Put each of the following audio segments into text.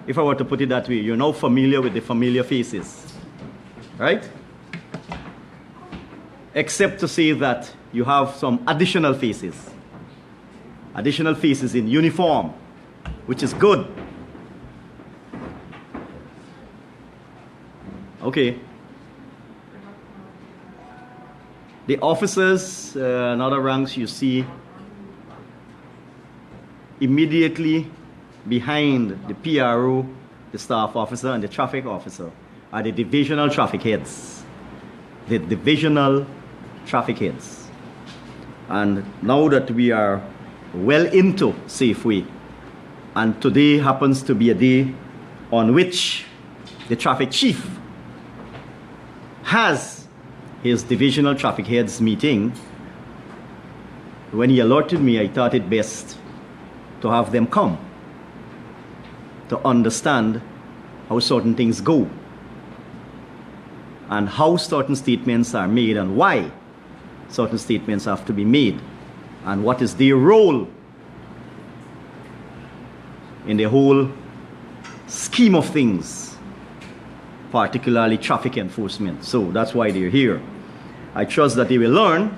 if I were to put it that way. You're now familiar with the familiar faces, right? Except to say that you have some additional faces in uniform, which is good. Okay. The officers and other ranks you see immediately behind the PRO, the staff officer, and the traffic officer are the divisional traffic heads. The divisional traffic heads. And now that we are well into Safeway, and today happens to be a day on which the traffic chief has his divisional traffic heads meeting, when he alerted me, I thought it best to have them come to understand how certain things go and how certain statements are made and why certain statements have to be made and what is their role in the whole scheme of things, particularly traffic enforcement. So that's why they're here. I trust that they will learn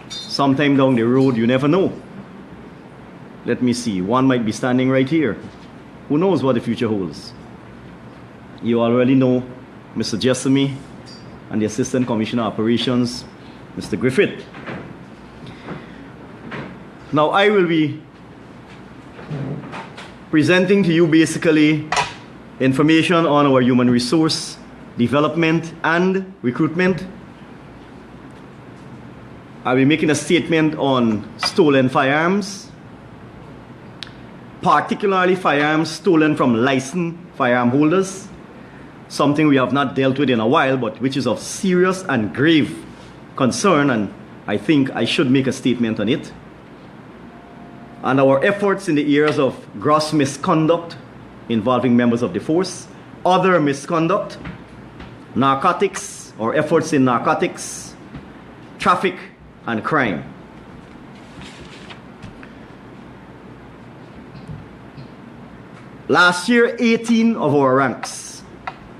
sometime down the road. You never know. Let me see. One might be standing right here. Who knows what the future holds? You already know Mr. Jessamy and the Assistant Commissioner of Operations, Mr. Griffith. Now I will be presenting to you basically information on our human resource development and recruitment. I'll be making a statement on stolen firearms, particularly firearms stolen from licensed firearm holders, something we have not dealt with in a while, but which is of serious and grave concern, and I think I should make a statement on it. And our efforts in the areas of gross misconduct involving members of the force, other misconduct, narcotics, or efforts in narcotics, traffic, and crime. Last year, 18 of our ranks,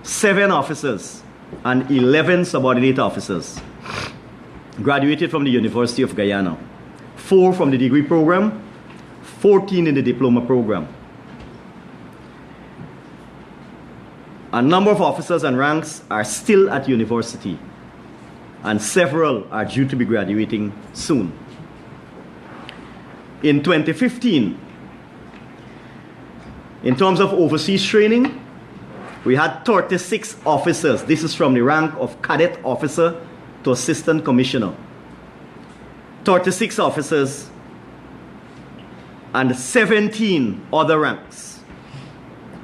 7 officers and 11 subordinate officers graduated from the University of Guyana, 4 from the degree program, 14 in the diploma program. A number of officers and ranks are still at university, and several are due to be graduating soon. In 2015, in terms of overseas training, we had 36 officers. This is from the rank of cadet officer to assistant commissioner. 36 officers and 17 other ranks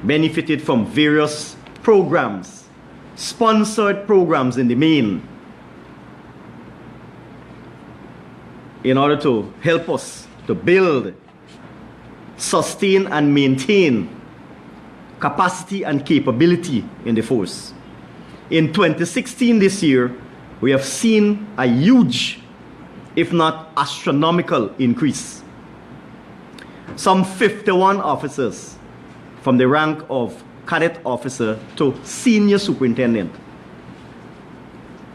benefited from various programs, sponsored programs in the main, in order to help us to build, sustain, and maintain capacity and capability in the force. In 2016, this year, we have seen a huge, if not astronomical, increase. Some 51 officers from the rank of cadet officer to senior superintendent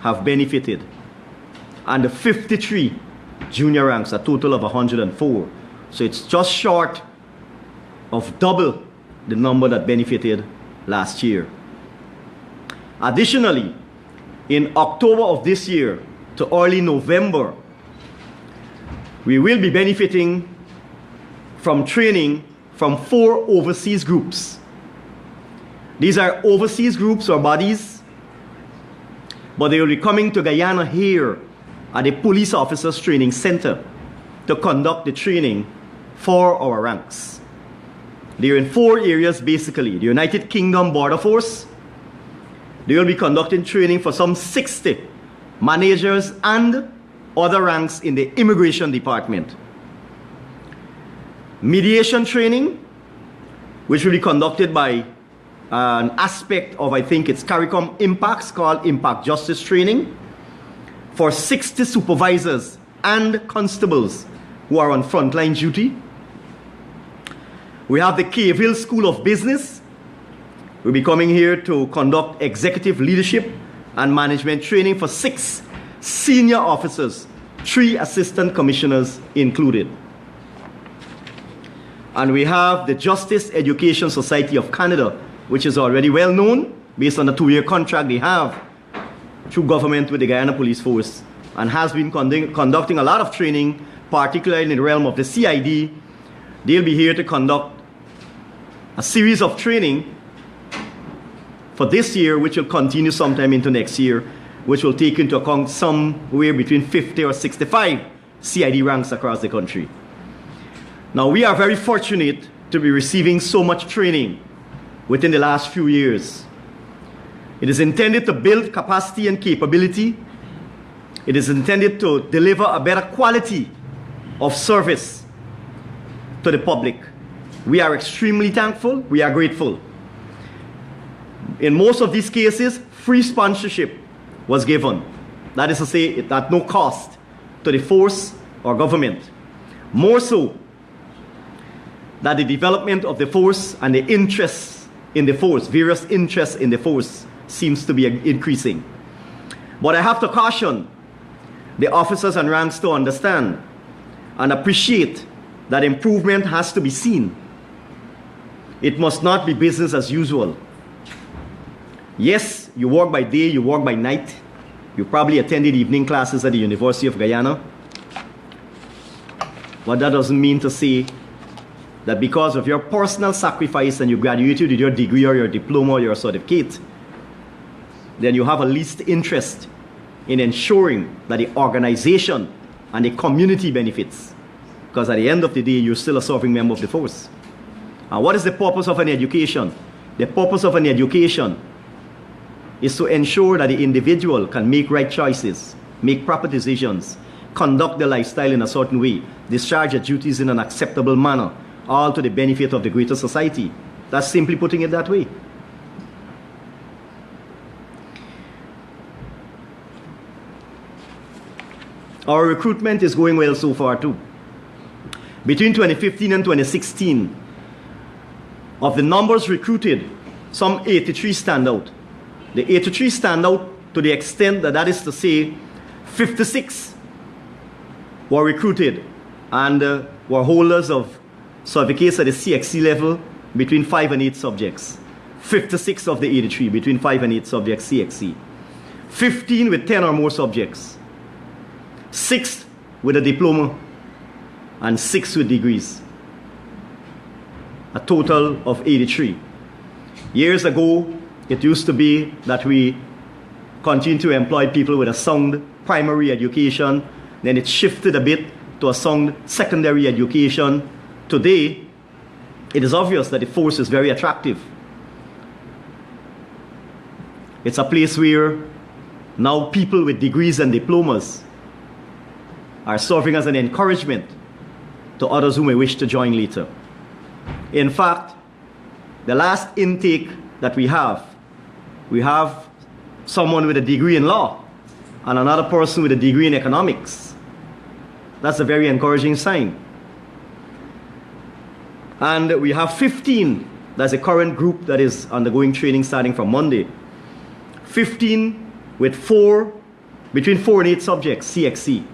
have benefited, and the 53 junior ranks, a total of 104. So it's just short of double the number that benefited last year. Additionally, in October of this year to early November, we will be benefiting from training from 4 overseas groups. These are overseas groups or bodies, but they will be coming to Guyana here at the Police Officers Training Center to conduct the training for our ranks. They are in 4 areas basically. The United Kingdom Border Force. They will be conducting training for some 60 managers and other ranks in the Immigration Department. Mediation training, which will be conducted by an aspect of, I think it's CARICOM Impacts, called Impact Justice Training, for 60 supervisors and constables who are on frontline duty. We have the Caville School of Business. We'll be coming here to conduct executive leadership and management training for 6 senior officers, 3 assistant commissioners included. And we have the Justice Education Society of Canada, which is already well known based on the 2-year contract they have through government with the Guyana Police Force, and has been conducting a lot of training, particularly in the realm of the CID. They'll be here to conduct a series of training for this year, which will continue sometime into next year, which will take into account somewhere between 50 or 65 CID ranks across the country. Now, we are very fortunate to be receiving so much training within the last few years. It is intended to build capacity and capability. It is intended to deliver a better quality of service to the public. We are extremely thankful. We are grateful. In most of these cases, free sponsorship was given. That is to say, at no cost to the force or government. More so, that the development of the force and the interests in the force, various interests in the force, seems to be increasing. But I have to caution the officers and ranks to understand and appreciate that improvement has to be seen. It must not be business as usual. Yes, you work by day, you work by night. You probably attended evening classes at the University of Guyana. But that doesn't mean to say that because of your personal sacrifice and you graduated with your degree or your diploma or your certificate, then you have a least interest in ensuring that the organization and the community benefits. Because at the end of the day, you're still a serving member of the force. And what is the purpose of an education? The purpose of an education is to ensure that the individual can make right choices, make proper decisions, conduct their lifestyle in a certain way, discharge their duties in an acceptable manner, all to the benefit of the greater society. That's simply putting it that way. Our recruitment is going well so far too. Between 2015 and 2016, of the numbers recruited, some 83 stand out. The 83 stand out to the extent that, that is to say, 56 were recruited and were holders of certificates at the CXC level between 5 and 8 subjects. 56 of the 83 between 5 and 8 subjects CXC. 15 with 10 or more subjects. 6 with a diploma and 6 with degrees. A total of 83. Years ago, it used to be that we continued to employ people with a sound primary education. Then it shifted a bit to a sound secondary education. Today, it is obvious that the force is very attractive. It's a place where now people with degrees and diplomas are serving as an encouragement to others who may wish to join later. In fact, the last intake that we have someone with a degree in law and another person with a degree in economics. That's a very encouraging sign. And we have 15, that's a current group that is undergoing training starting from Monday. 15 with between 4 and 8 subjects, CXC,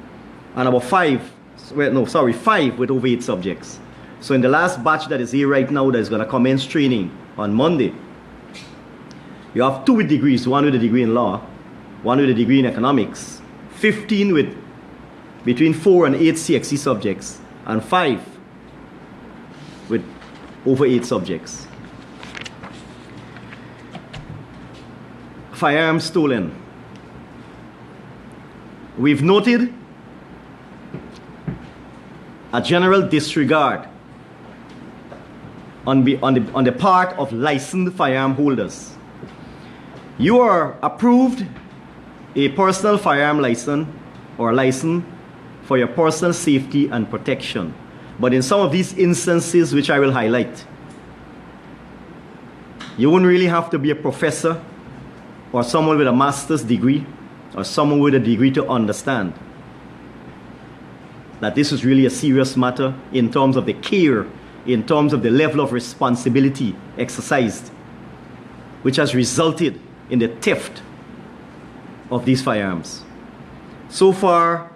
and about 5 with over 8 subjects. So in the last batch that is here right now that is going to commence training on Monday, you have 2 with degrees, 1 with a degree in law, 1 with a degree in economics, 15 with between 4 and 8 CXC subjects, and 5 with over 8 subjects. Firearms stolen. We've noted a general disregard on the part of licensed firearm holders. You are approved a personal firearm license or license for your personal safety and protection. But in some of these instances, which I will highlight, you wouldn't really have to be a professor or someone with a master's degree or someone with a degree to understand that this is really a serious matter in terms of the care in terms of the level of responsibility exercised, which has resulted in the theft of these firearms. So far,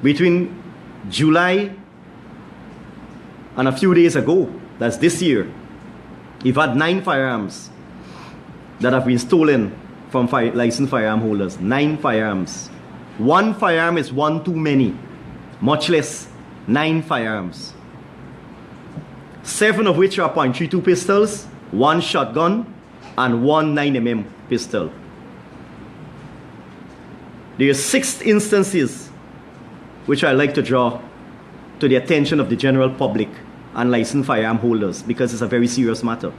between July and a few days ago, that's this year, we've had 9 firearms that have been stolen from licensed firearm holders. 9 firearms. 1 firearm is one too many, much less 9 firearms. 7 of which are .32 pistols, 1 shotgun, and 1 9mm pistol. There are 6 instances which I like to draw to the attention of the general public and licensed firearm holders, because it's a very serious matter.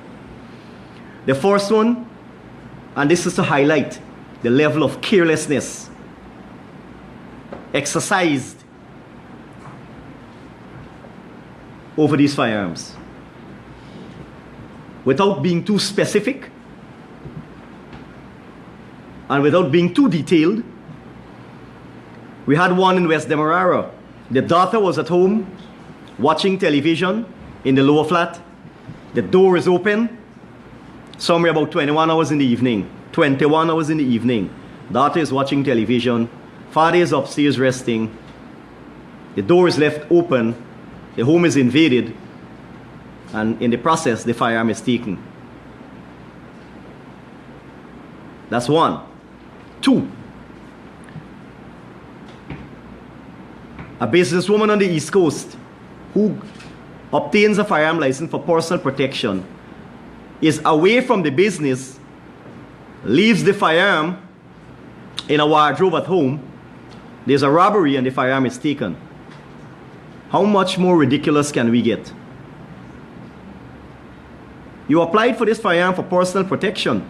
The first one, and this is to highlight the level of carelessness exercised over these firearms. Without being too specific and without being too detailed, we had one in West Demerara. The daughter was at home watching television in the lower flat. The door is open somewhere about 21 hours in the evening. 21 hours in the evening. Daughter is watching television. Father is upstairs resting. The door is left open. The home is invaded. And in the process, the firearm is taken. That's 1. 2. A businesswoman on the East Coast who obtains a firearm license for personal protection is away from the business, leaves the firearm in a wardrobe at home. There's a robbery and the firearm is taken. How much more ridiculous can we get? You applied for this firearm for personal protection,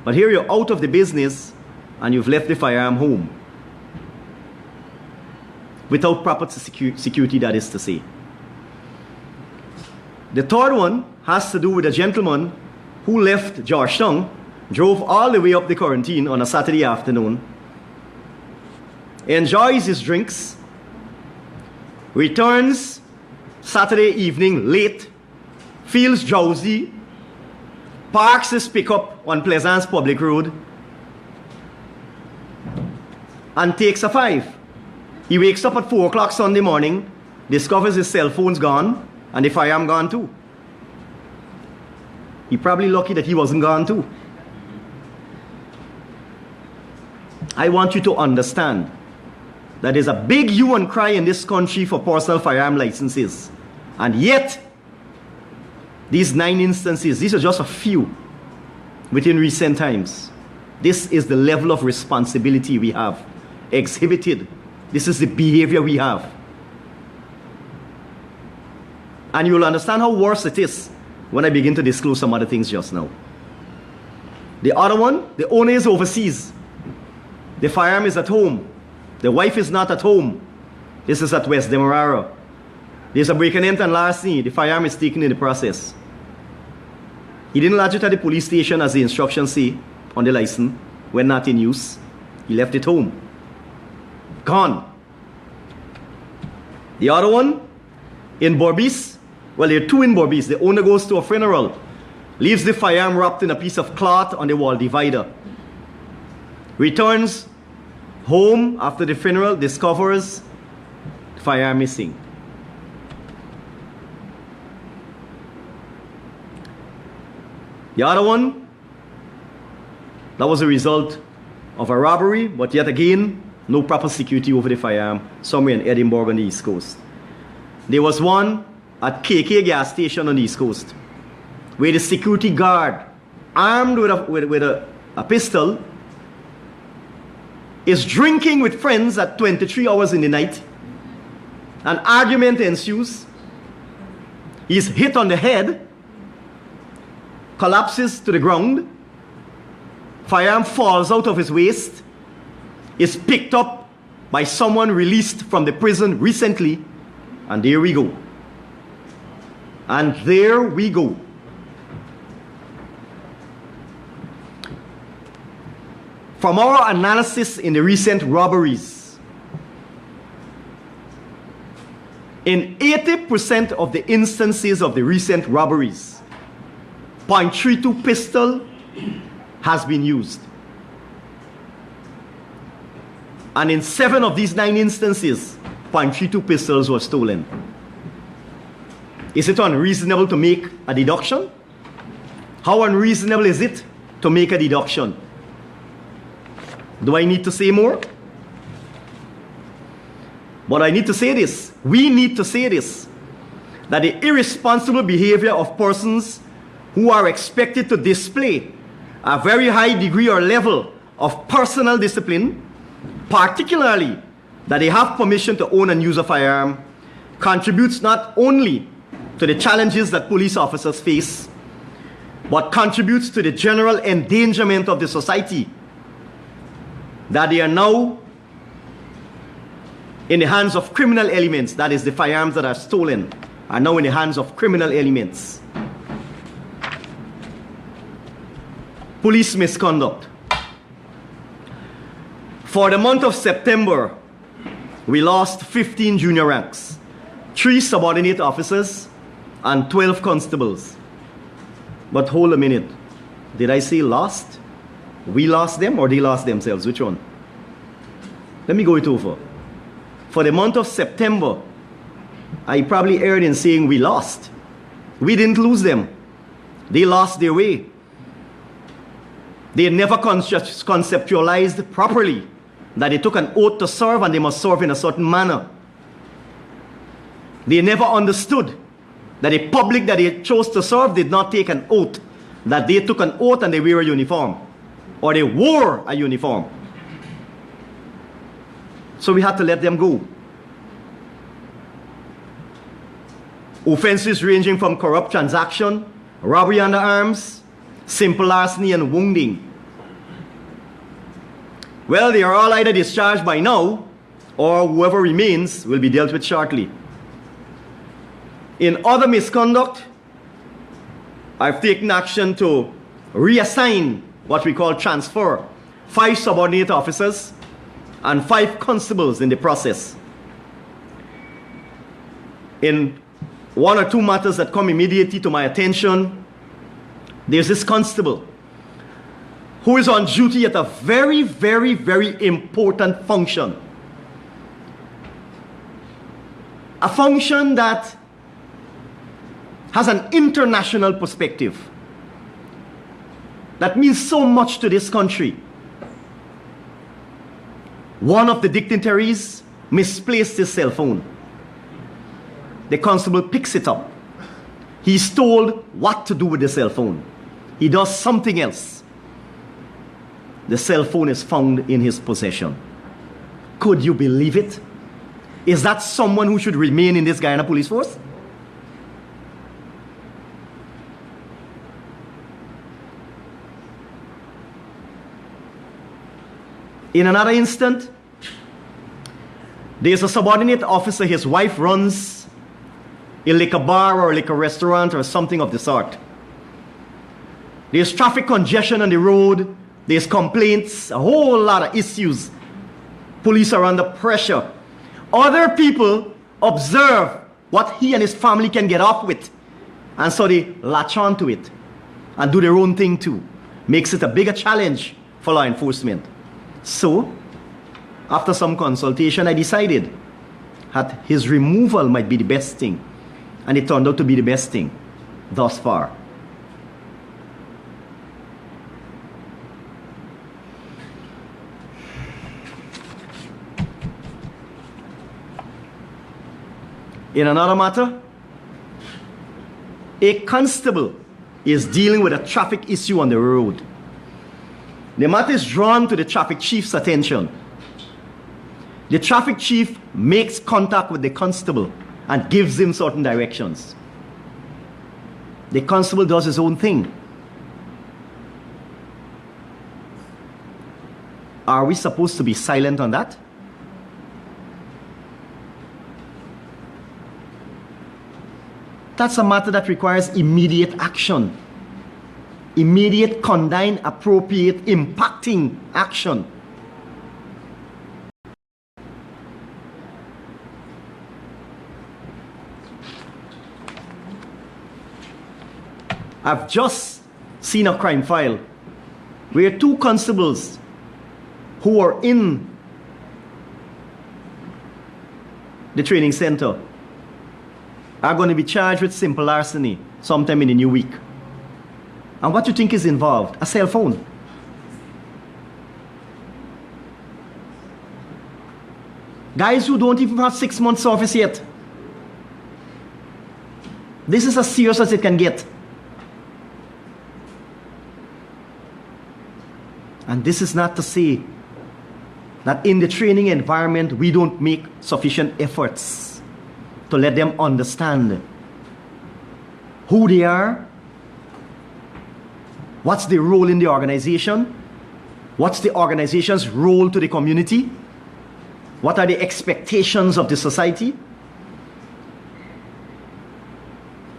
but here you're out of the business and you've left the firearm home. Without proper security, that is to say. The third one has to do with a gentleman who left Georgetown, drove all the way up the quarantine on a Saturday afternoon, enjoys his drinks, returns Saturday evening late, feels drowsy, parks his pickup on Pleasance Public Road, and takes a 5. He wakes up at 4 o'clock Sunday morning, discovers his cell phone's gone, and the firearm gone too. He's probably lucky that he wasn't gone too. I want you to understand that there's a big hue and cry in this country for personal firearm licenses. And yet, these 9 instances, these are just a few within recent times. This is the level of responsibility we have exhibited. This is the behavior we have. And you'll understand how worse it is when I begin to disclose some other things just now. The other one, the owner is overseas. The firearm is at home. The wife is not at home. This is at West Demerara. There's a break and enter and larceny. The firearm is taken in the process. He didn't lodge it at the police station as the instructions say on the license when not in use. He left it home. Gone. The other one in Berbice, well, there are 2 in Berbice. The owner goes to a funeral, leaves the firearm wrapped in a piece of cloth on the wall divider, returns home after the funeral, discovers the firearm missing. The other one, that was a result of a robbery, but yet again, no proper security over the firearm, somewhere in Edinburgh on the East Coast. There was one at KK gas station on the East Coast, where the security guard, armed with a pistol, is drinking with friends at 23 hours in the night. An argument ensues. He's hit on the head, collapses to the ground, firearm falls out of his waist, is picked up by someone released from the prison recently, and there we go. And there we go. From our analysis in the recent robberies, In 80% of the instances of the recent robberies, .32 pistol has been used. And in 7 of these 9 instances, .32 pistols were stolen. Is it unreasonable to make a deduction? How unreasonable is it to make a deduction? Do I need to say more? But I need to say this. We need to say this. That the irresponsible behavior of persons who are expected to display a very high degree or level of personal discipline, particularly that they have permission to own and use a firearm, contributes not only to the challenges that police officers face, but contributes to the general endangerment of the society, that they are now in the hands of criminal elements. That is, the firearms that are stolen are now in the hands of criminal elements. Police misconduct. For the month of September, we lost 15 junior ranks, 3 subordinate officers, and 12 constables. But hold a minute. Did I say lost? We lost them or they lost themselves? Which one? Let me go it over. For the month of September, I probably erred in saying we lost. We didn't lose them. They lost their way. They never conceptualized properly that they took an oath to serve and they must serve in a certain manner. They never understood that the public that they chose to serve did not take an oath, that they took an oath and they wear a uniform, or they wore a uniform. So we had to let them go. Offenses ranging from corrupt transaction, robbery under arms, simple larceny, and wounding. Well, they are all either discharged by now, or whoever remains will be dealt with shortly. In other misconduct, I've taken action to reassign what we call transfer 5 subordinate officers and 5 constables in the process. In 1 or 2 matters that come immediately to my attention, there's this constable who is on duty at a very, very, very important function. A function that has an international perspective, that means so much to this country. One of the dignitaries misplaced his cell phone. The constable picks it up. He's told what to do with the cell phone. He does something else. The cell phone is found in his possession. Could you believe it? Is that someone who should remain in this Guyana police force? In another instant, there's a subordinate officer. His wife runs a liquor bar or a liquor restaurant or something of the sort. There's traffic congestion on the road. There's complaints, a whole lot of issues. Police are under pressure. Other people observe what he and his family can get off with, and so they latch on to it and do their own thing too. Makes it a bigger challenge for law enforcement. So, after some consultation, I decided that his removal might be the best thing. And it turned out to be the best thing thus far. In another matter, a constable is dealing with a traffic issue on the road. The matter is drawn to the traffic chief's attention. The traffic chief makes contact with the constable and gives him certain directions. The constable does his own thing. Are we supposed to be silent on that? That's a matter that requires immediate action. Immediate, condign, appropriate, impacting action. I've just seen a crime file where 2 constables who were in the training center are going to be charged with simple larceny sometime in the new week. And what do you think is involved? A cell phone. Guys who don't even have 6 months service yet. This is as serious as it can get. And this is not to say that in the training environment we don't make sufficient efforts to let them understand who they are, what's their role in the organization, what's the organization's role to the community, what are the expectations of the society,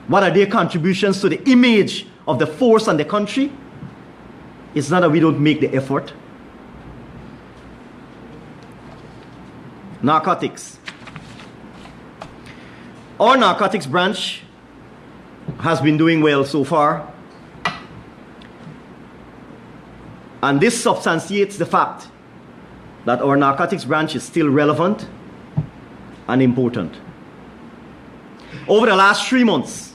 what are their contributions to the image of the force and the country. It's not that we don't make the effort. Narcotics. Our narcotics branch has been doing well so far. And this substantiates the fact that our narcotics branch is still relevant and important. Over the last 3 months,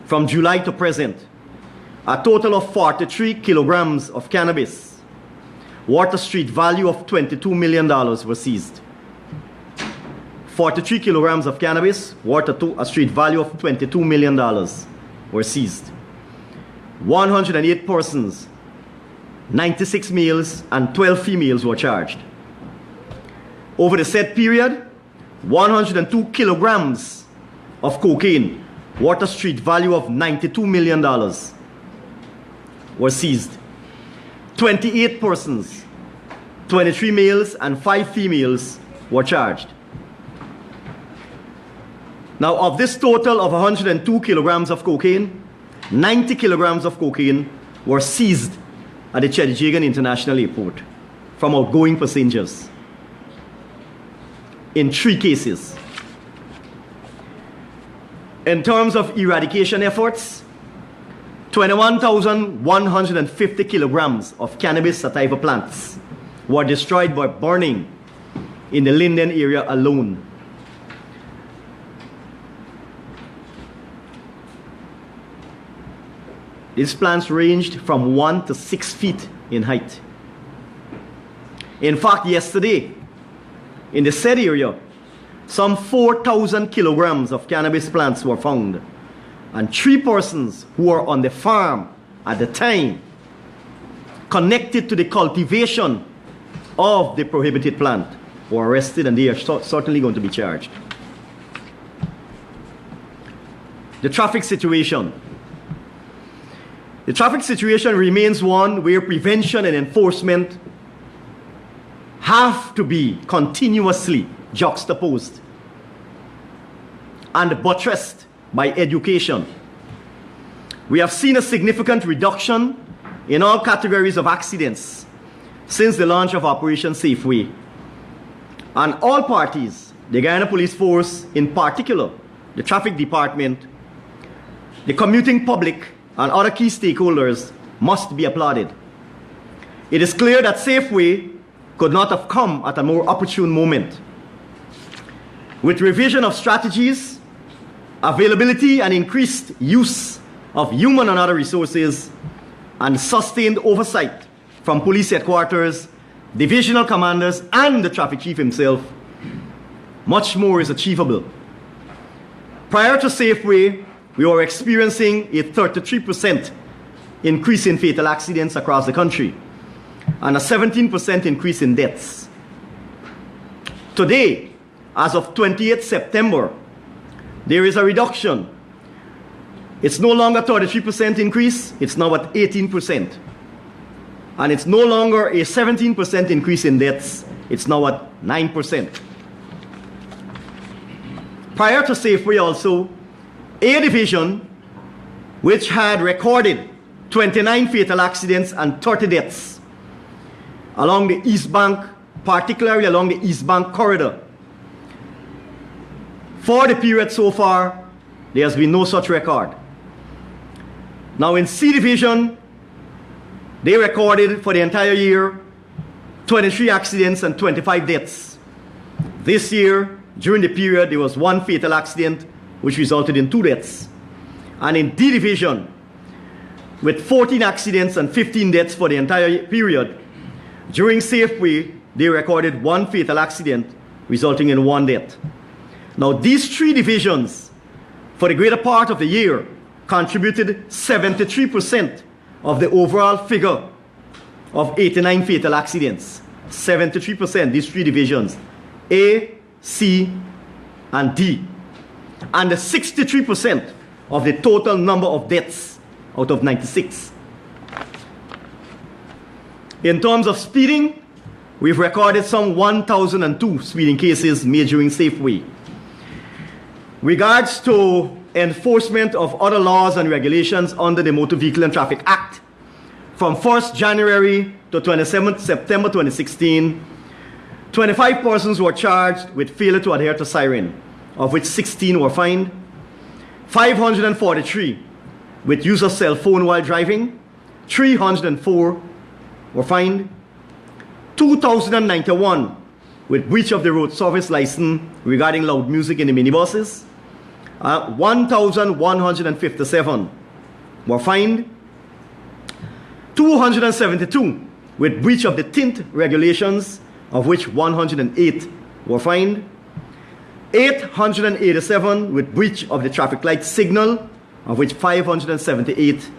from July to present, a total of 43 kilograms of cannabis, worth a street value of $22 million were seized. 43 kilograms of cannabis, worth a street value of $22 million were seized. 108 persons, 96 males and 12 females were charged. Over the said period, 102 kilograms of cocaine, worth a street value of $92 million were seized. 28 persons, 23 males and 5 females were charged. Now, of this total of 102 kilograms of cocaine, 90 kilograms of cocaine were seized at the Chedijagan International Airport from outgoing passengers in 3 cases. In terms of eradication efforts, 21,150 kilograms of cannabis sativa plants were destroyed by burning in the Linden area alone. These plants ranged from 1 to 6 feet in height. In fact, yesterday, in the said area, some 4,000 kilograms of cannabis plants were found, and 3 persons who were on the farm at the time connected to the cultivation of the prohibited plant were arrested, and they are certainly going to be charged. The traffic situation. The traffic situation remains one where prevention and enforcement have to be continuously juxtaposed and buttressed by education. We have seen a significant reduction in all categories of accidents since the launch of Operation Safeway. And all parties, the Guyana Police Force in particular, the traffic department, the commuting public, and other key stakeholders must be applauded. It is clear that Safeway could not have come at a more opportune moment. With revision of strategies, availability and increased use of human and other resources, and sustained oversight from police headquarters, divisional commanders, and the traffic chief himself, much more is achievable. Prior to Safeway, we were experiencing a 33% increase in fatal accidents across the country and a 17% increase in deaths. Today, as of 28th September, there is a reduction. It's no longer 33% increase, it's now at 18%. And it's no longer a 17% increase in deaths, it's now at 9%. Prior to Safeway also, A Division, which had recorded 29 fatal accidents and 30 deaths along the East Bank, particularly along the East Bank corridor. For the period so far, there has been no such record. Now in C Division, they recorded for the entire year 23 accidents and 25 deaths. This year, during the period, there was 1 fatal accident, which resulted in 2 deaths. And in D Division, with 14 accidents and 15 deaths for the entire period, during Safeway, they recorded 1 fatal accident, resulting in 1 death. Now, these 3 divisions, for the greater part of the year, contributed 73% of the overall figure of 89 fatal accidents. 73%, these 3 divisions, A, C, and D. And 63% of the total number of deaths out of 96. In terms of speeding, we've recorded some 1,002 speeding cases made during Safeway. Regards to enforcement of other laws and regulations under the Motor Vehicle and Traffic Act, from 1st January to 27th September 2016, 25 persons were charged with failure to adhere to siren, of which 16 were fined, 543 with use of cell phone while driving, 304 were fined, 2,091 with breach of the road service license regarding loud music in the minibuses, 1,157 were fined, 272 with breach of the tint regulations, of which 108 were fined, 887 with breach of the traffic light signal, of which 578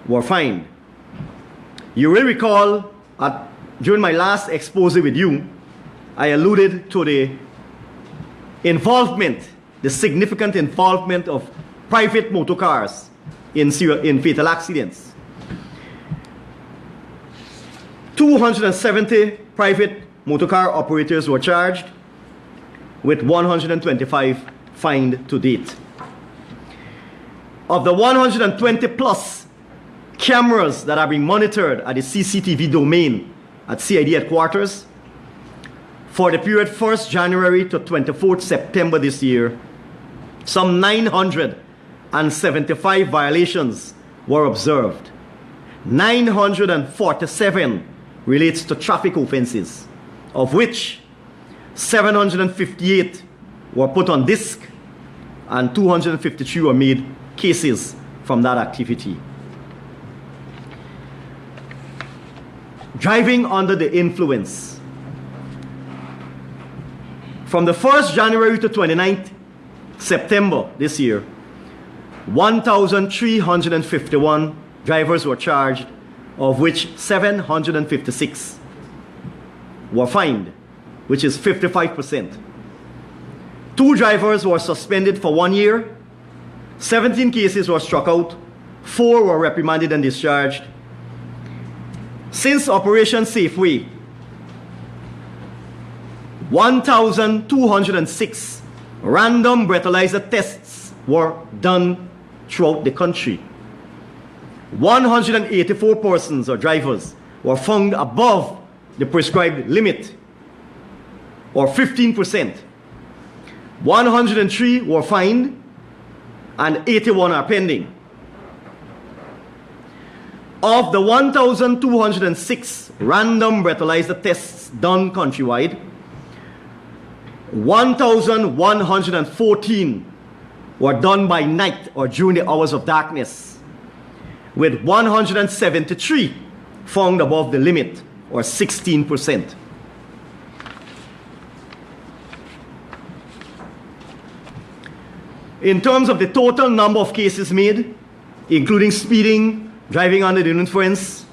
were fined. You will recall during my last expose with you, I alluded to the involvement, the significant involvement of private motor cars in fatal accidents. 270 private motor car operators were charged, with 125 fined to date. Of the 120 plus cameras that are being monitored at the CCTV domain at CID headquarters, for the period 1st January to 24th September this year, some 975 violations were observed. 947 relates to traffic offenses, of which 758 were put on disc and 253 were made cases from that activity. Driving under the influence. From the 1st January to 29th September this year, 1,351 drivers were charged, of which 756 were fined, which is 55%. 2 drivers were suspended for 1 year, 17 cases were struck out, 4 were reprimanded and discharged. Since Operation Safeway, 1,206 random breathalyzer tests were done throughout the country. 184 persons or drivers were found above the prescribed limit, or 15%. 103 were fined and 81 are pending. Of the 1,206 random breathalyzer tests done countrywide, 1,114 were done by night or during the hours of darkness, with 173 found above the limit, or 16%. In terms of the total number of cases made, including speeding, driving under the influence,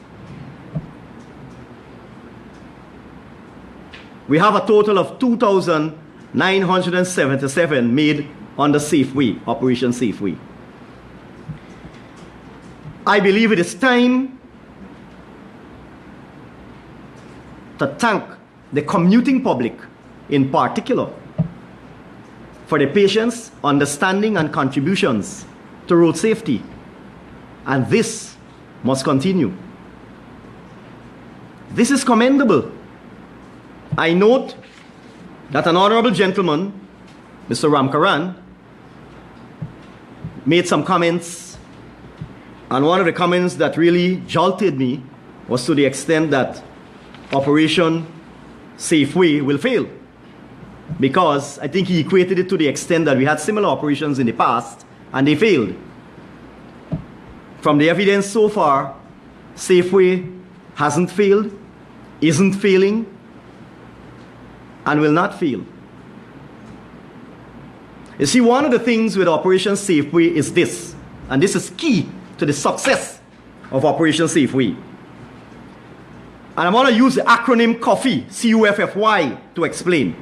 we have a total of 2,977 made under Safeway, Operation Safeway. I believe it is time to thank the commuting public in particular for their patience, understanding, and contributions to road safety. And this must continue. This is commendable. I note that an honorable gentleman, Mr. Ramnarine, made some comments And one of the comments that really jolted me was to the extent that Operation Safeway will fail. Because I think he equated it to the extent that we had similar operations in the past and they failed. From the evidence so far, Safeway hasn't failed, isn't failing, and will not fail. You see, one of the things with Operation Safeway is this, and this is key to the success of Operation Safeway. And I'm going to use the acronym CUFFY, C-U-F-F-Y, to explain.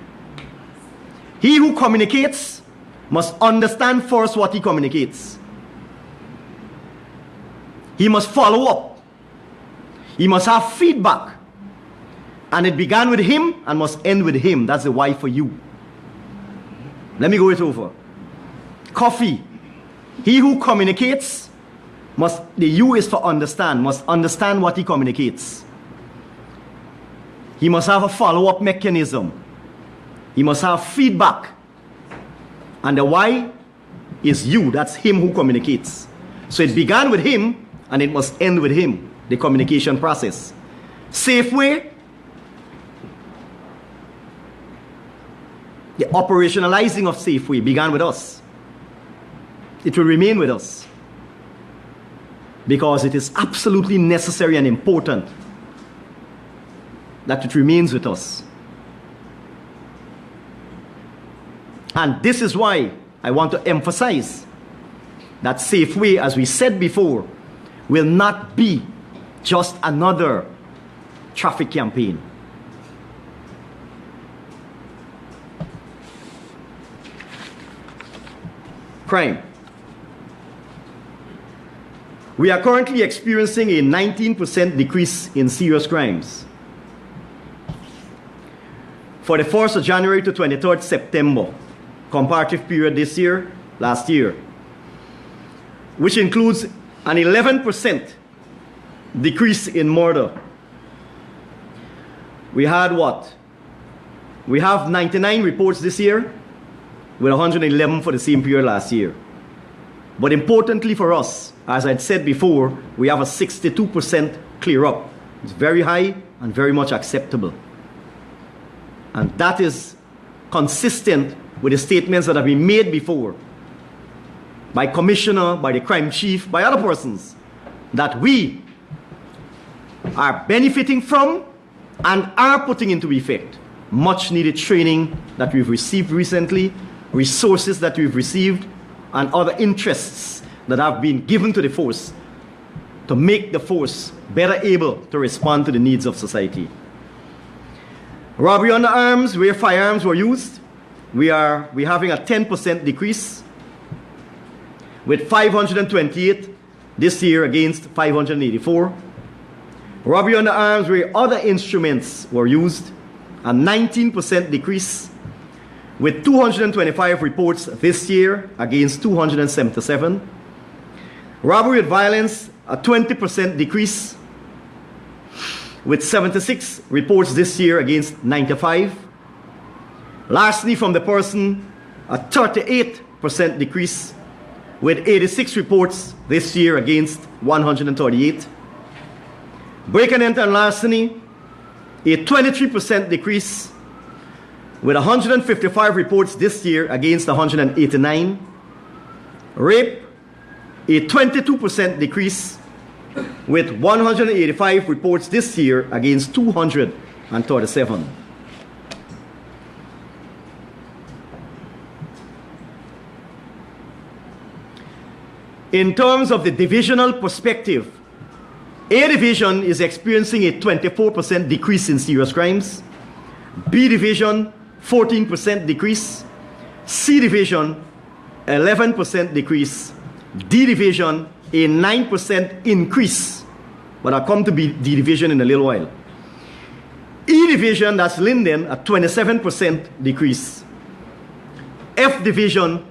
He who communicates must understand first what he communicates. He must follow up. He must have feedback. And it began with him and must end with him. That's the why for you. Let me go it over. CUFFY. He who communicates must, the U is for understand, must understand what he communicates. He must have a follow-up mechanism. He must have feedback. And the why is you. That's him who communicates. So it began with him and it must end with him, the communication process. Safeway, the operationalizing of Safeway began with us. It will remain with us. Because it is absolutely necessary and important that it remains with us. And this is why I want to emphasize that Safeway, as we said before, will not be just another traffic campaign. Crime. We are currently experiencing a 19% decrease in serious crimes. For the 1st of January to 23rd September, comparative period this year, last year, which includes an 11% decrease in murder. We had what? We have 99 reports this year, with 111 for the same period last year. But importantly for us, as I'd said before, we have a 62% clear up. It's very high and very much acceptable. And that is consistent with the statements that have been made before by Commissioner, by the crime chief, by other persons, that we are benefiting from and are putting into effect much needed training that we've received recently, resources that we've received, and other interests that have been given to the force to make the force better able to respond to the needs of society. Robbery under arms, where firearms were used, we're having a 10% decrease, with 528 this year against 584. Robbery under arms, where other instruments were used, a 19% decrease, with 225 reports this year against 277. Robbery with violence, a 20% decrease, with 76 reports this year against 95. Larceny from the person, a 38% decrease, with 86 reports this year against 138. Break and enter and larceny, a 23% decrease, with 155 reports this year against 189. Rape, a 22% decrease, with 185 reports this year against 237. In terms of the divisional perspective, A Division is experiencing a 24% decrease in serious crimes. B Division, 14% decrease. C Division, 11% decrease. D Division, a 9% increase. But I'll come to D Division in a little while. E Division, that's Linden, a 27% decrease. F Division,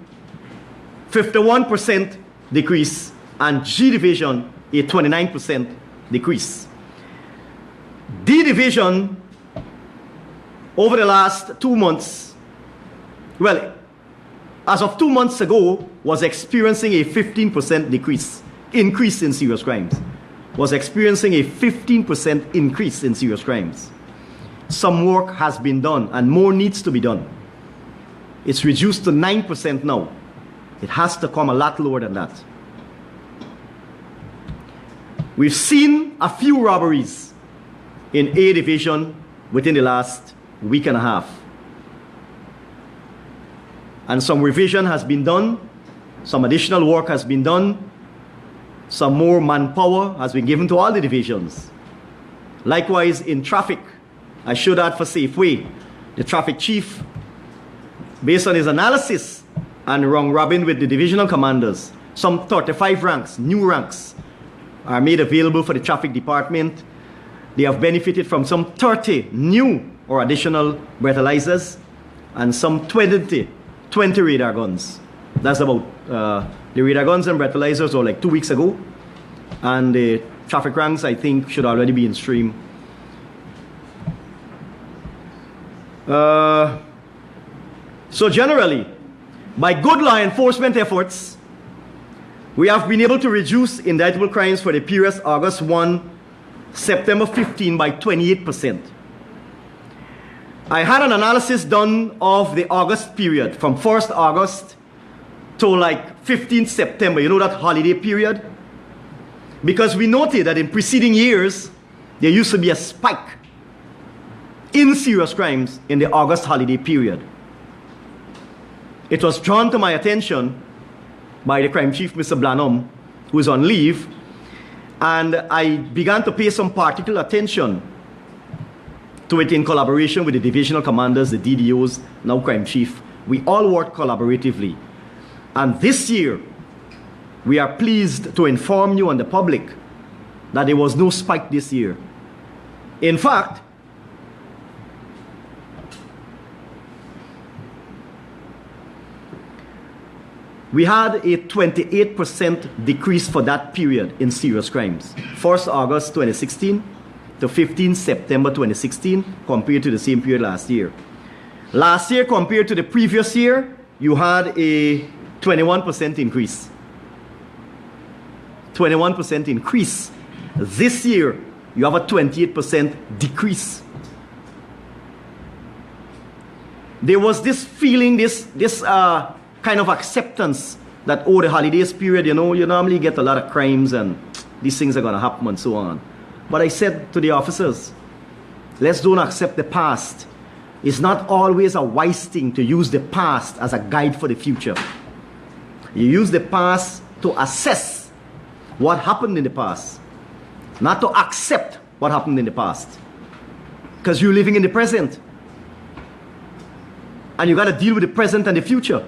51% decrease. And G Division, a 29% decrease. D Division, over the last 2 months, well, as of 2 months ago, was experiencing a 15% decrease increase in serious crimes, was experiencing a 15% increase in serious crimes. Some work has been done and more needs to be done. It's reduced to 9% now. It has to come a lot lower than that. We've seen a few robberies in A Division within the last week and a half. And some revision has been done, some additional work has been done, some more manpower has been given to all the divisions. Likewise, in traffic, I should add for Safeway, the traffic chief, based on his analysis and round robin with the divisional commanders, some 35 ranks, new ranks, are made available for the traffic department. They have benefited from some 30 new or additional breathalyzers and some 20 radar guns. That's about the radar guns and breathalyzers were like 2 weeks ago, and the traffic ranks, I think, should already be in stream. So generally, by good law enforcement efforts, we have been able to reduce indictable crimes for the periods August 1, September 15 by 28%. I had an analysis done of the August period from 1st August to like 15th September, you know, that holiday period? Because we noted that in preceding years, there used to be a spike in serious crimes in the August holiday period. It was drawn to my attention by the crime chief, Mr. Blanum, who is on leave, and I began to pay some particular attention to it in collaboration with the divisional commanders, the DDOs, now crime chief. We all worked collaboratively. And this year, we are pleased to inform you and the public that there was no spike this year. In fact, we had a 28% decrease for that period in serious crimes. 1st August 2016 to 15 September 2016 compared to the same period last year. Last year compared to the previous year, you had a 21% increase. 21% increase. This year, you have a 28% decrease. There was this feeling, this kind of acceptance that, oh, the holidays period, you know, you normally get a lot of crimes and these things are going to happen and so on. But I said to the officers, let's don't accept the past. It's not always a wise thing to use the past as a guide for the future. You use the past to assess what happened in the past, not to accept what happened in the past. Because you're living in the present. And you got to deal with the present and the future.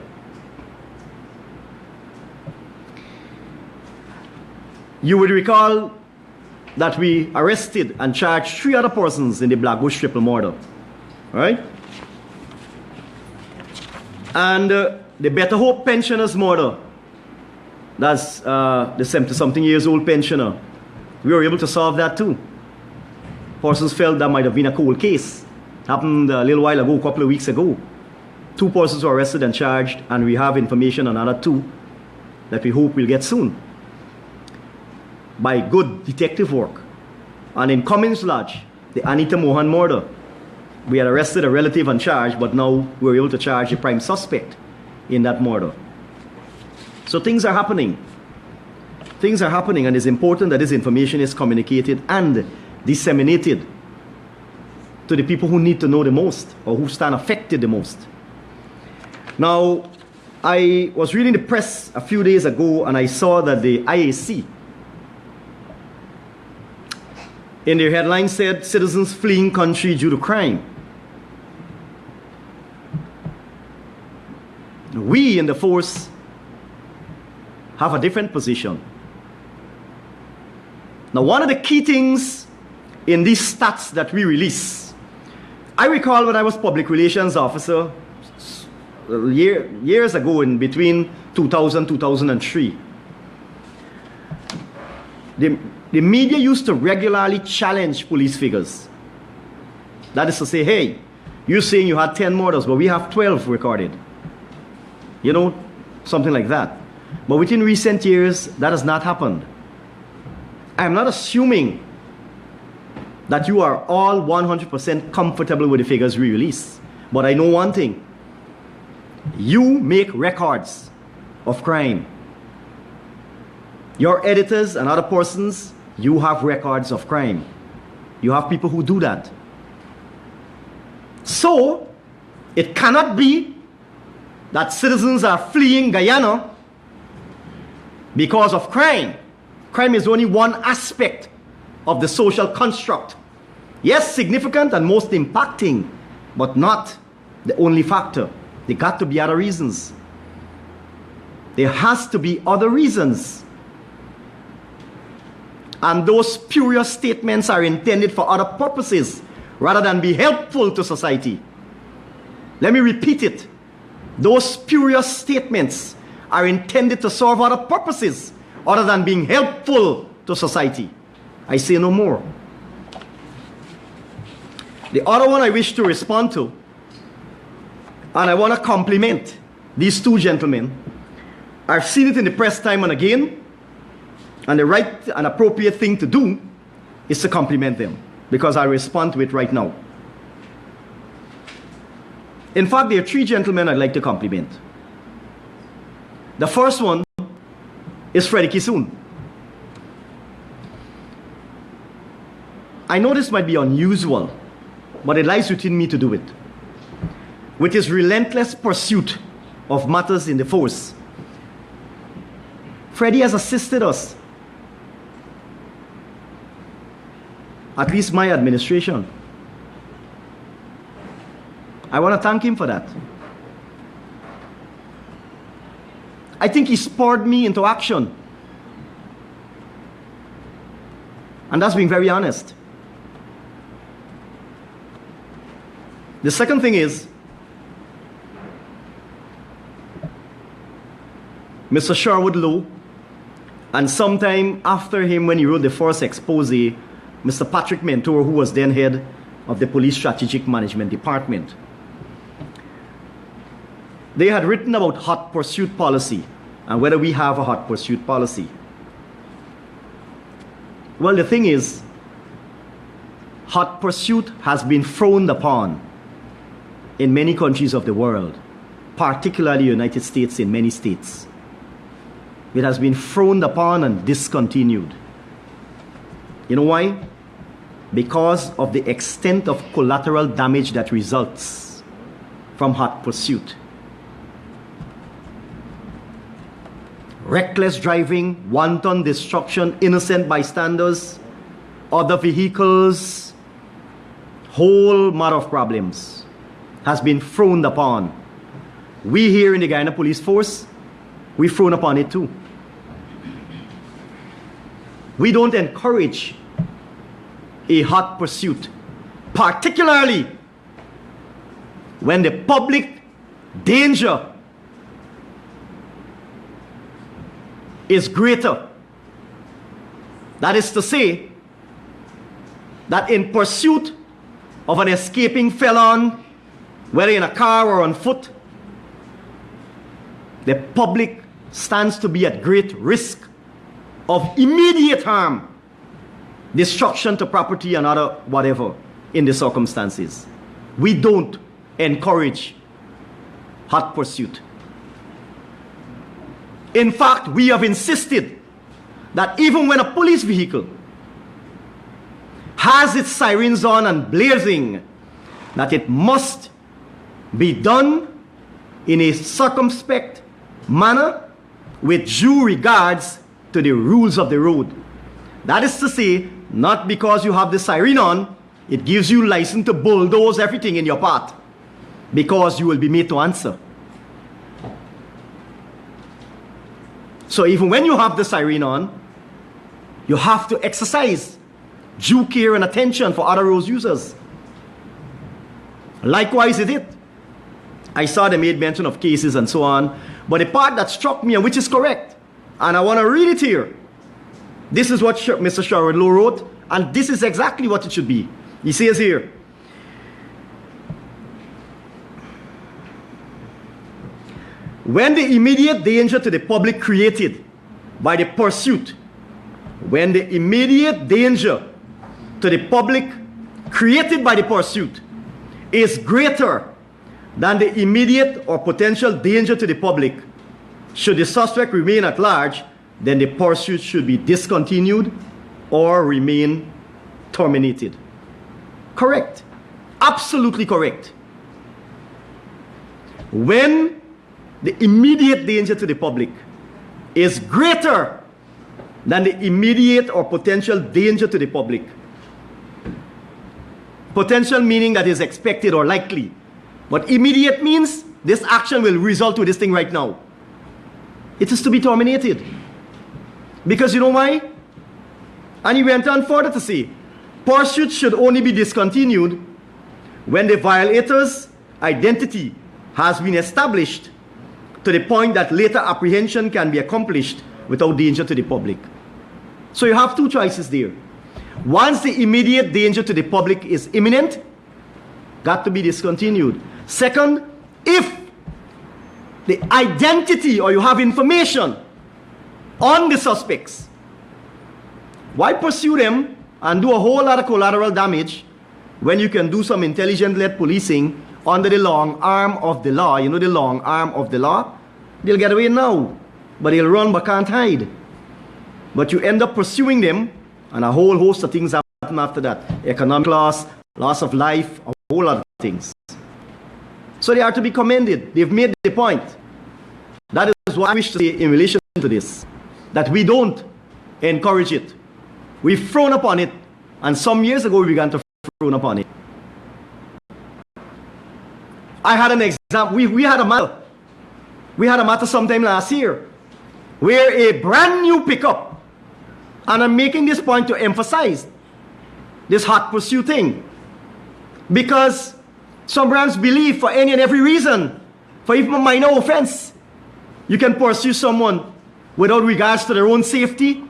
You would recall that we arrested and charged 3 other persons in the Blackbush triple murder, right? And the Better Hope pensioners murder, that's the 70-something years old pensioner, we were able to solve that too. Persons felt that might have been a cold case. Happened a little while ago, a couple of weeks ago. 2 persons were arrested and charged, and we have information on another 2 that we hope we'll get soon, by good detective work. And in Cummins Lodge, the Anita Mohan murder, we had arrested a relative and charged, but now we're able to charge the prime suspect in that murder. So things are happening. Things are happening, and it's important that this information is communicated and disseminated to the people who need to know the most or who stand affected the most. Now, I was reading the press a few days ago and I saw that the IAC in their headline said, citizens fleeing country due to crime. We in the force have a different position. Now, one of the key things in these stats that we release, I recall when I was public relations officer years ago, in between 2000 2003, the media used to regularly challenge police figures. That is to say, hey, you're saying you had 10 murders, but we have 12 recorded. You know, something like that. But within recent years, that has not happened. I'm not assuming that you are all 100% comfortable with the figures we release. But I know one thing. You make records of crime. Your editors and other persons, you have records of crime. You have people who do that. So, it cannot be that citizens are fleeing Guyana because of crime. Crime is only one aspect of the social construct. Yes, significant and most impacting, but not the only factor. There got to be other reasons. There has to be other reasons. And those spurious statements are intended for other purposes rather than be helpful to society. Let me repeat it. Those spurious statements are intended to serve other purposes other than being helpful to society. I say no more. The other one I wish to respond to, and I want to compliment these two gentlemen. I've seen it in the press time and again, and the right and appropriate thing to do is to compliment them, because I'll respond to it right now. In fact, there are three gentlemen I'd like to compliment. The first one is Freddie Kisoon. I know this might be unusual, but it lies within me to do it. With his relentless pursuit of matters in the force, Freddie has assisted us, at least my administration. I want to thank him for that. I think he spurred me into action. And that's being very honest. The second thing is, Mr. Sherwood Lowe, and sometime after him when he wrote the first expose, Mr. Patrick Mentor, who was then head of the Police Strategic Management Department. They had written about hot pursuit policy and whether we have a hot pursuit policy. Well, the thing is, hot pursuit has been frowned upon in many countries of the world, particularly the United States, in many states. It has been frowned upon and discontinued. You know why? Because of the extent of collateral damage that results from hot pursuit. Reckless driving, wanton destruction, innocent bystanders, other vehicles, whole matter of problems has been frowned upon. We here in the Guyana Police Force, we frown upon it too. We don't encourage a hot pursuit, particularly when the public danger is greater. That is to say, that in pursuit of an escaping felon, whether in a car or on foot, the public stands to be at great risk of immediate harm, destruction to property and other whatever in the circumstances. We don't encourage hot pursuit. In fact, we have insisted that even when a police vehicle has its sirens on and blazing, that it must be done in a circumspect manner with due regards to the rules of the road. That is to say, not because you have the siren on, it gives you license to bulldoze everything in your path, because you will be made to answer. So even when you have the siren on, you have to exercise due care and attention for other road users. Likewise it is. I saw they made mention of cases and so on, but the part that struck me, and which is correct, and I want to read it here. This is what Mr. Sherwood Lowe wrote, and this is exactly what it should be. He says here, when the immediate danger to the public created by the pursuit when the immediate danger to the public created by the pursuit is greater than the immediate or potential danger to the public, should the suspect remain at large, then the pursuit should be discontinued or remain terminated. Correct. Absolutely correct. When the immediate danger to the public is greater than the immediate or potential danger to the public. Potential meaning that is expected or likely. But immediate means this action will result to this thing right now. It is to be terminated. Because you know why? And he went on further to say, pursuit should only be discontinued when the violator's identity has been established to the point that later apprehension can be accomplished without danger to the public. So you have two choices there. Once the immediate danger to the public is imminent, got to be discontinued. Second, if the identity or you have information on the suspects, why pursue them and do a whole lot of collateral damage when you can do some intelligent-led policing under the long arm of the law? You know the long arm of the law? They'll get away now, but they'll run but can't hide. But you end up pursuing them, and a whole host of things happen after that. Economic loss of life, a whole lot of things. So they are to be commended. They've made the point. That is what I wish to say in relation to this, that we don't encourage it. We've frowned upon it, and some years ago we began to frown upon it. I had an example. We had a matter. We had a matter sometime last year where a brand new pickup, and I'm making this point to emphasize this hot pursuit thing, because some brands believe for any and every reason, for even a minor offense, you can pursue someone without regards to their own safety,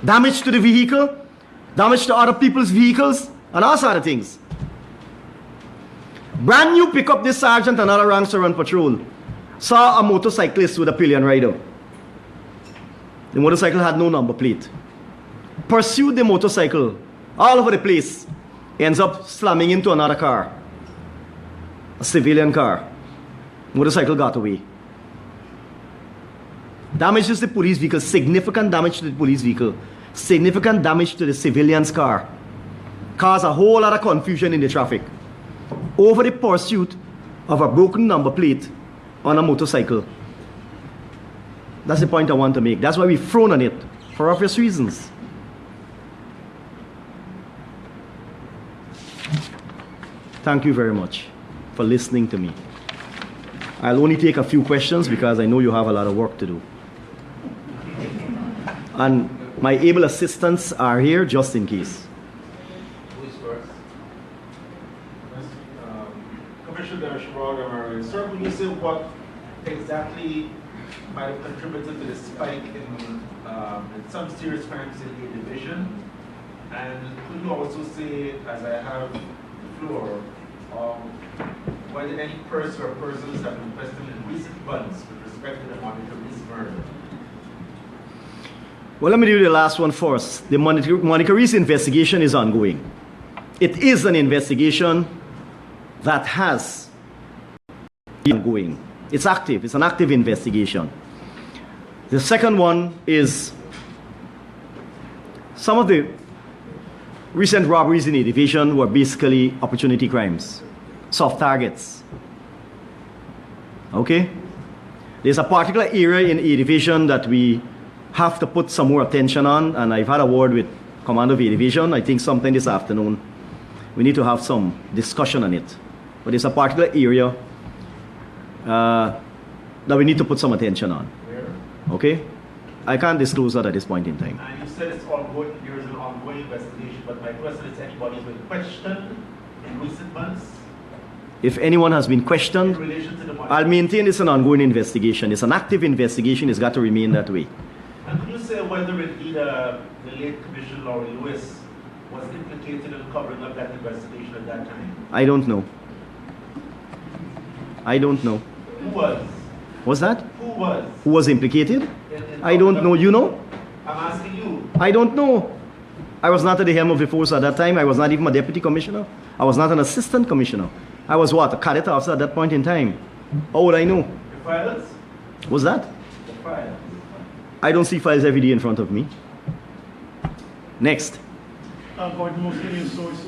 damage to the vehicle, damage to other people's vehicles, and all sort of things. Brand new pickup, this sergeant and other ranks are on patrol saw a motorcyclist with a pillion rider. The motorcycle had no number plate. Pursued the motorcycle all over the place. Ends up slamming into another car. A civilian car. Motorcycle got away. Damages the police vehicle. Significant damage to the police vehicle. Significant damage to the civilian's car. Caused a whole lot of confusion in the traffic over the pursuit of a broken number plate on a motorcycle. That's the point I want to make. That's why we've thrown on it, for obvious reasons. Thank you very much for listening to me. I'll only take a few questions because I know you have a lot of work to do. And my able assistants are here just in case. Who is first? Commissioner David Ramnarine, sir, could you say what exactly might have contributed to the spike in some serious crimes in the division? And could you also say, as I have the floor, whether any person or persons have been questioned in recent months with respect to the Monica murder? Well, let me do the last one first. The Monica Reese investigation is ongoing. It is an investigation that has been ongoing. It's active. It's an active investigation. The second one is some of the recent robberies in the division were basically opportunity crimes, soft targets. Okay? There's a particular area in A division that we have to put some more attention on, and I've had a word with Commander of A division. I think sometime this afternoon we need to have some discussion on it. But there's a particular area that we need to put some attention on. Where? Okay? I can't disclose that at this point in time. And you said it's ongoing, there is an ongoing investigation, but my question is, anybody's been questioned in recent months? If anyone has been questioned, In relation to the money? I'll maintain it's an ongoing investigation. It's an active investigation. It's got to remain that way. And could you say whether indeed the late Commissioner Laurie Lewis was implicated in covering up that investigation at that time? I don't know. I don't know. Who was? What's that? Who was? Who was implicated? In I don't know. You know? I'm asking you, I don't know. I was not at the helm of the force at that time. I was not even a deputy commissioner. I was not an assistant commissioner. I was what? A cadet officer at that point in time. How would I know? The files? What's that? The files. I don't see files every day in front of me. Next. Gordon, mostly news source.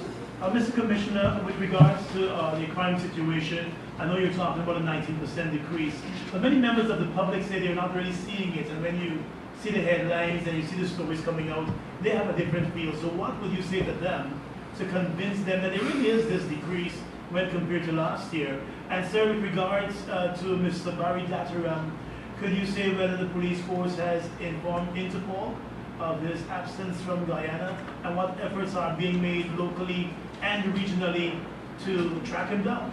Mr. Commissioner, with regards to the crime situation, I know you're talking about a 19% decrease, but many members of the public say they're not really seeing it, and when you see the headlines and you see the stories coming out, they have a different feel. So what would you say to them to convince them that there really is this decrease when compared to last year? And sir, with regards to Mr. Barry Dataram, could you say whether the police force has informed Interpol of this absence from Guyana, and what efforts are being made locally and regionally to track him down?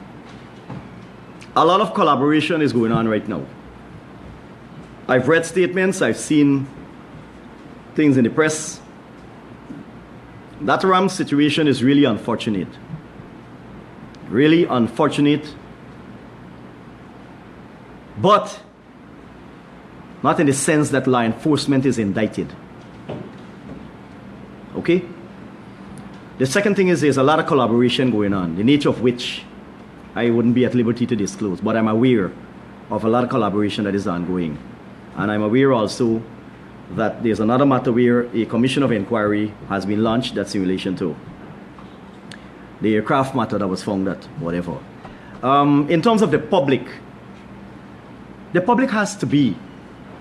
A lot of collaboration is going on right now. I've read statements, I've seen things in the press. That Ram situation is really unfortunate. Really unfortunate. But not in the sense that law enforcement is indicted. Okay? The second thing is there's a lot of collaboration going on, the nature of which I wouldn't be at liberty to disclose, but I'm aware of a lot of collaboration that is ongoing. And I'm aware also that there's another matter where a commission of inquiry has been launched that's in relation to the aircraft matter that was found at whatever. In terms of the public has to be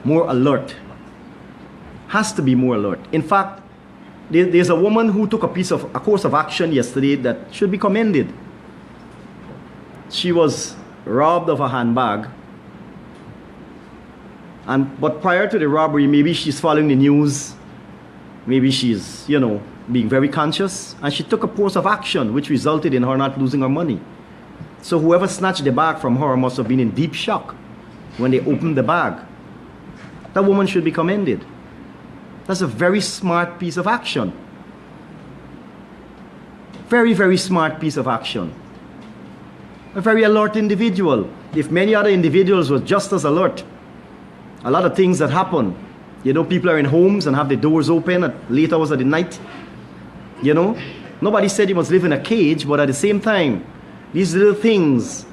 more alert. Has to be more alert. In fact, there's a woman who took a course of action yesterday that should be commended. She was robbed of a handbag. But prior to the robbery, maybe she's following the news. Maybe she's, being very conscious. And she took a course of action, which resulted in her not losing her money. So whoever snatched the bag from her must have been in deep shock when they opened the bag. That woman should be commended. That's a very smart piece of action. Very, very smart piece of action. A very alert individual. If many other individuals were just as alert, a lot of things that happen. People are in homes and have the doors open at late hours of the night. Nobody said you must live in a cage, but at the same time, these little things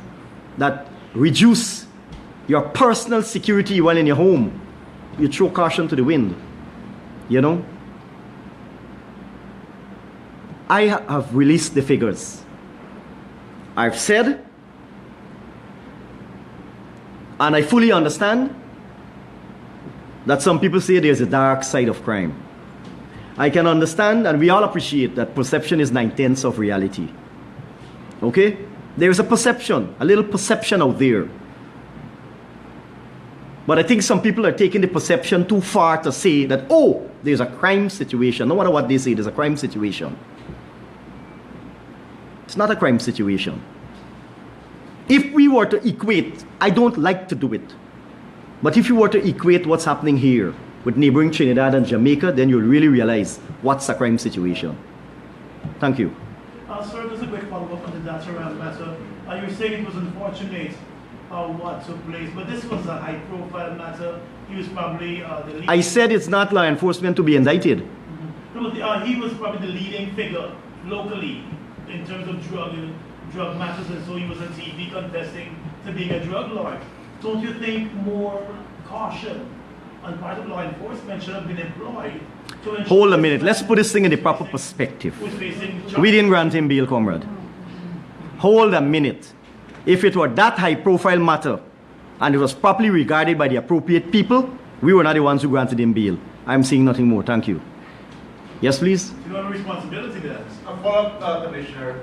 that reduce your personal security while in your home, you throw caution to the wind. I have released the figures. I've said, and I fully understand, that some people say there's a dark side of crime. I can understand, and we all appreciate that perception is 9/10 of reality. Okay? There is a perception, a little perception out there. But I think some people are taking the perception too far to say that, there's a crime situation. No matter what they say, there's a crime situation. It's not a crime situation. If we were to equate, I don't like to do it, but if you were to equate what's happening here with neighboring Trinidad and Jamaica, then you'll really realize what's a crime situation. Thank you. Sir, just a quick follow-up on the Dataram matter. You're saying it was unfortunate what took place, but this was a high-profile matter. He was probably the leading... I said it's not law enforcement to be indicted. Mm-hmm. No, but, he was probably the leading figure locally in terms of drug matters, and so he was on TV confessing to being a drug lord. Don't you think more caution on part of law enforcement should have been employed to ensure... Hold a minute. Let's put this thing in the proper perspective. We didn't grant him bail, comrade. Hold a minute. If it were that high-profile matter and it was properly regarded by the appropriate people, we were not the ones who granted him bail. I'm saying nothing more. Thank you. Yes, please. You have a responsibility there. A follow-up, Commissioner.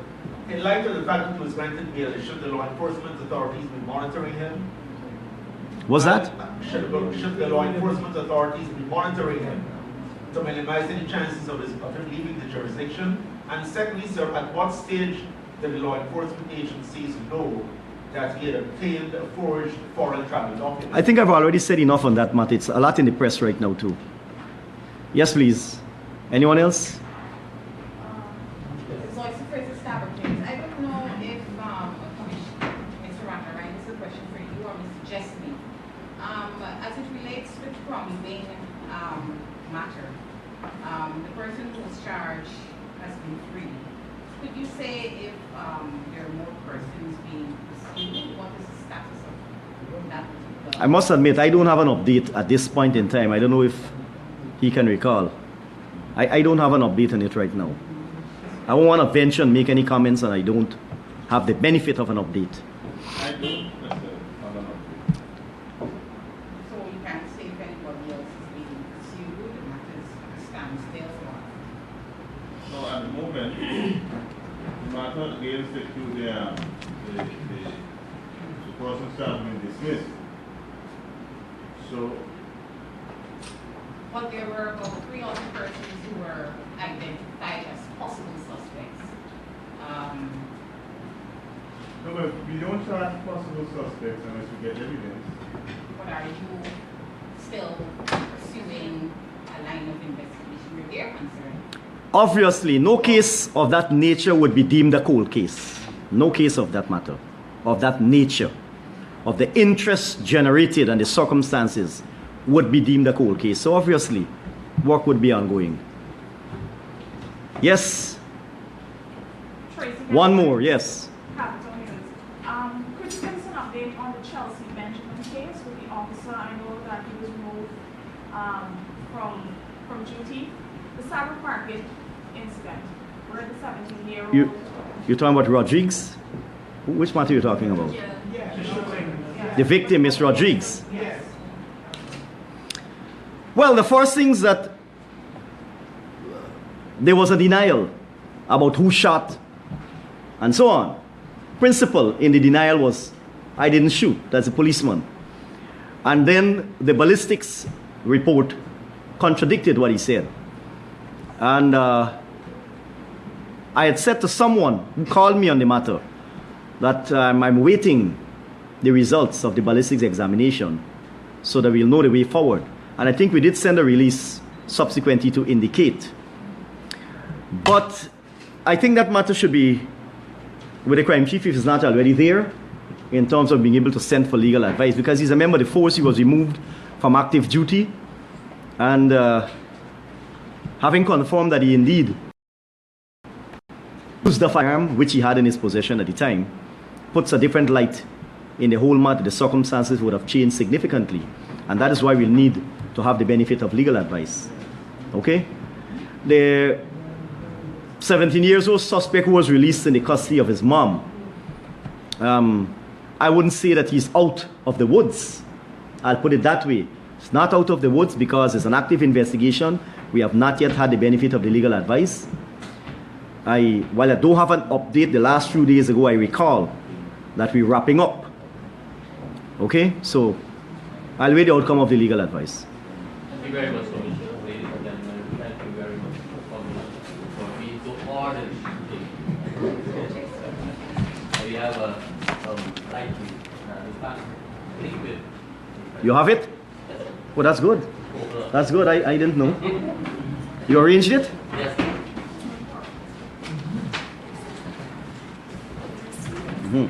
In light of the fact that he was granted bail, should the law enforcement authorities be monitoring him? Was that? Should the law enforcement authorities be monitoring him to minimize any chances of him leaving the jurisdiction? And secondly, sir, at what stage did the law enforcement agencies know that he had obtained a forged foreign travel document? I think I've already said enough on that matter. It's a lot in the press right now too. Yes, please. Anyone else? So it's the first establishment. I don't know if Mr. Ramnarine, this is a question for you or Mr. Jessamy. As it relates to the Cromwell matter, The person who was charged has been free. Could you say if there are more persons being pursued? What is the status of that particular? I must admit, I don't have an update at this point in time. I don't know if he can recall. I don't have an update on it right now. I won't want to venture and make any comments, and I don't have the benefit of an update. I don't have an update. So you can't say if anybody else is being pursued, the matter is at a standstill or? So at the moment, the matter against the person has been dismissed. So, But there were about 3 other persons who were identified as possible suspects. no, but we don't charge possible suspects unless we get evidence. But are you still pursuing a line of investigation where they're concerned? Obviously, no case of that nature would be deemed a cold case. No case of that matter, of that nature, of the interest generated and the circumstances would be deemed a cold case. So obviously, work would be ongoing. Yes, Tracy, one more, yes. Capital News. Could you give us an update on the Chelsea Benjamin case with the officer? I know that he was removed from duty. The Cyber Market incident, where the 17-year-old... You're talking about Rodriguez? Which matter are you talking about? Yeah. The victim is Rodriguez. Yes. Well, the first things that there was a denial about who shot and so on. Principle in the denial was, I didn't shoot, that's a policeman. And then the ballistics report contradicted what he said. And I had said to someone who called me on the matter that I'm waiting the results of the ballistics examination so that we'll know the way forward. And I think we did send a release subsequently to indicate. But I think that matter should be with the crime chief if he's not already there in terms of being able to send for legal advice, because he's a member of the force. He was removed from active duty, and having confirmed that he indeed used the firearm which he had in his possession at the time puts a different light in the whole matter. The circumstances would have changed significantly, and that is why we'll need to have the benefit of legal advice. Okay? The 17-year-old suspect who was released in the custody of his mom, I wouldn't say that he's out of the woods. I'll put it that way. It's not out of the woods because it's an active investigation. We have not yet had the benefit of the legal advice. While I don't have an update, the last few days ago I recall that we're wrapping up. Okay? So I'll wait the outcome of the legal advice. Thank you very much, Commissioner. Ladies and gentlemen, thank you very much for being so ordered. We have a right to liquid. You have it? Oh, that's good. That's good. I didn't know. You arranged it? Yes. Mm-hmm.